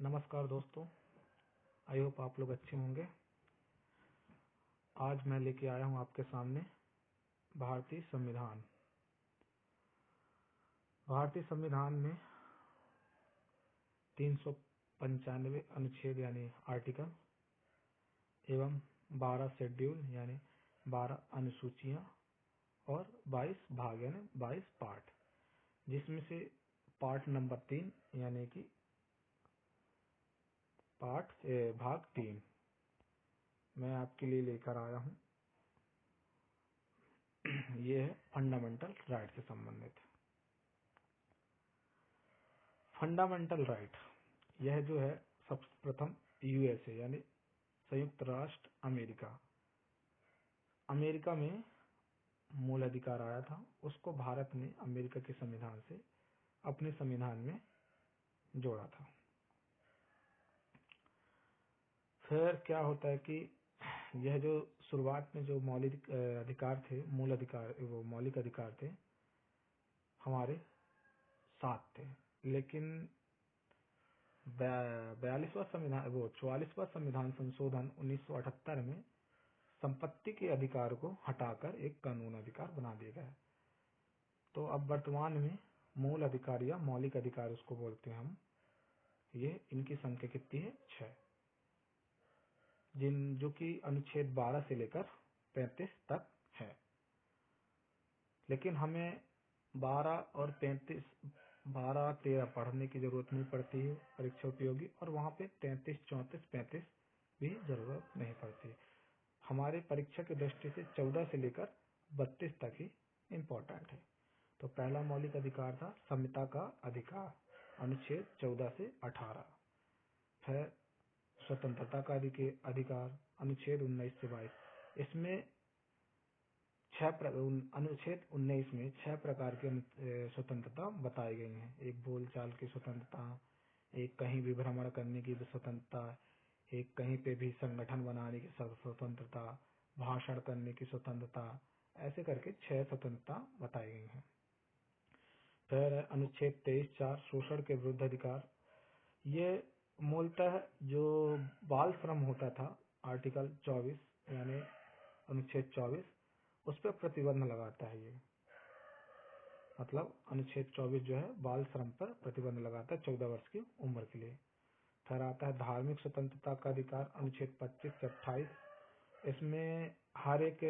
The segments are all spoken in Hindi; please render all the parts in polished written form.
नमस्कार दोस्तों, आई होप आप लोग अच्छे होंगे। आज मैं लेके आया हूं आपके सामने भारतीय संविधान। भारतीय संविधान में 395 अनुच्छेद यानी आर्टिकल एवं 12 शेड्यूल यानी 12 अनुसूचियां और 22 भाग यानी 22 पार्ट, जिसमें से पार्ट नंबर 3 यानी कि भाग 3 मैं आपके लिए लेकर आया हूं। ये है फंडामेंटल राइट से संबंधित। फंडामेंटल राइट यह जो है सबसे प्रथम यूएसए यानी संयुक्त राष्ट्र अमेरिका में मूल अधिकार आया था। उसको भारत ने अमेरिका के संविधान से अपने संविधान में जोड़ा था। फिर क्या होता है कि यह जो शुरुआत में जो मौलिक अधिकार थे, मूल अधिकार, वो मौलिक अधिकार थे हमारे 7 थे, लेकिन 44वां संविधान संशोधन 1978 में संपत्ति के अधिकार को हटाकर एक कानून अधिकार बना दिया गया। तो अब वर्तमान में मूल अधिकार या मौलिक अधिकार उसको बोलते हैं हम। ये इनकी संख्या कितनी है? 6, जो कि अनुच्छेद 12 से लेकर 35 तक है। लेकिन हमें 12 और 35, 12, 13 पढ़ने की जरूरत नहीं पड़ती है परीक्षा उपयोगी, और वहां पे 33, 34, 35 भी जरूरत नहीं पड़ती। हमारे परीक्षा की दृष्टि से 14 से लेकर 32 तक ही इम्पोर्टेंट है। तो पहला मौलिक अधिकार था समता का अधिकार, अनुच्छेद 14 से 18। फिर स्वतंत्रता का अधिकार, अनुच्छेद 19 से 22। इसमें अनुच्छेद 19 में 6 प्रकार की स्वतंत्रता बताई गई हैं। एक बोलचाल की स्वतंत्रता, एक कहीं भी भ्रमण करने की स्वतंत्रता, एक कहीं पे भी संगठन बनाने की स्वतंत्रता, भाषण करने की स्वतंत्रता, ऐसे करके 6 स्वतंत्रता बताई गई हैं। फिर अनुच्छेद 23(4) शोषण के विरुद्ध अधिकार। ये मूलतः जो बाल श्रम होता था, आर्टिकल 24 यानी अनुच्छेद 24, उस पर प्रतिबंध लगाता है। ये मतलब अनुच्छेद 24 जो है बाल श्रम पर प्रतिबंध लगाता है 14 वर्ष की उम्र के लिए। फिर आता है धार्मिक स्वतंत्रता का अधिकार, अनुच्छेद 25 से 28। इसमें हर एक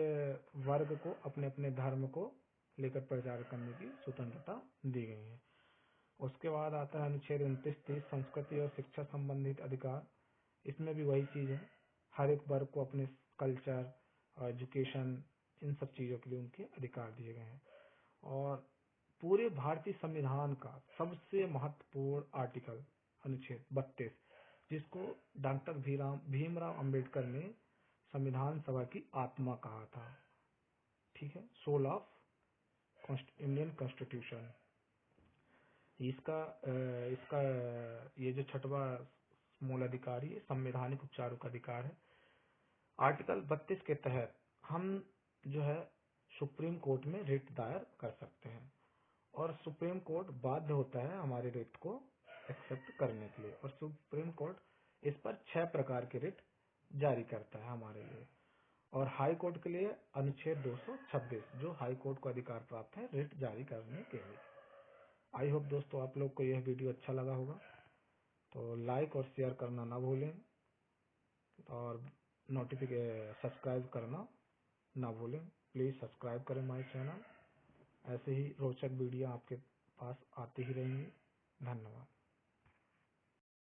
वर्ग को अपने अपने धर्म को लेकर प्रचार करने की स्वतंत्रता दी गई है। उसके बाद आता है अनुच्छेद 29-30 संस्कृति और शिक्षा संबंधित अधिकार। इसमें भी वही चीज है, हर एक वर्ग को अपने कल्चर और एजुकेशन, इन सब चीजों के लिए उनके अधिकार दिए गए हैं। और पूरे भारतीय संविधान का सबसे महत्वपूर्ण आर्टिकल अनुच्छेद 32, जिसको डॉक्टर भीमराव अंबेडकर ने संविधान सभा की आत्मा कहा था। ठीक है, सोल ऑफ इंडियन कॉन्स्टिट्यूशन। इसका ये जो 6वां मूल अधिकार, ये संवैधानिक उपचारों का अधिकार है। आर्टिकल 32 के तहत हम जो है सुप्रीम कोर्ट में रिट दायर कर सकते हैं, और सुप्रीम कोर्ट बाध्य होता है हमारे रिट को एक्सेप्ट करने के लिए। और सुप्रीम कोर्ट इस पर 6 प्रकार के रिट जारी करता है हमारे लिए। और हाई कोर्ट के लिए अनुच्छेद 226, जो हाई कोर्ट को अधिकार प्राप्त है रिट जारी करने के लिए। आई होप दोस्तों आप लोग को यह वीडियो अच्छा लगा होगा, तो लाइक और शेयर करना ना भूलें, और सब्सक्राइब करना ना भूलें। प्लीज सब्सक्राइब करें माय चैनल। ऐसे ही रोचक वीडियो आपके पास आती ही रहेंगी। धन्यवाद।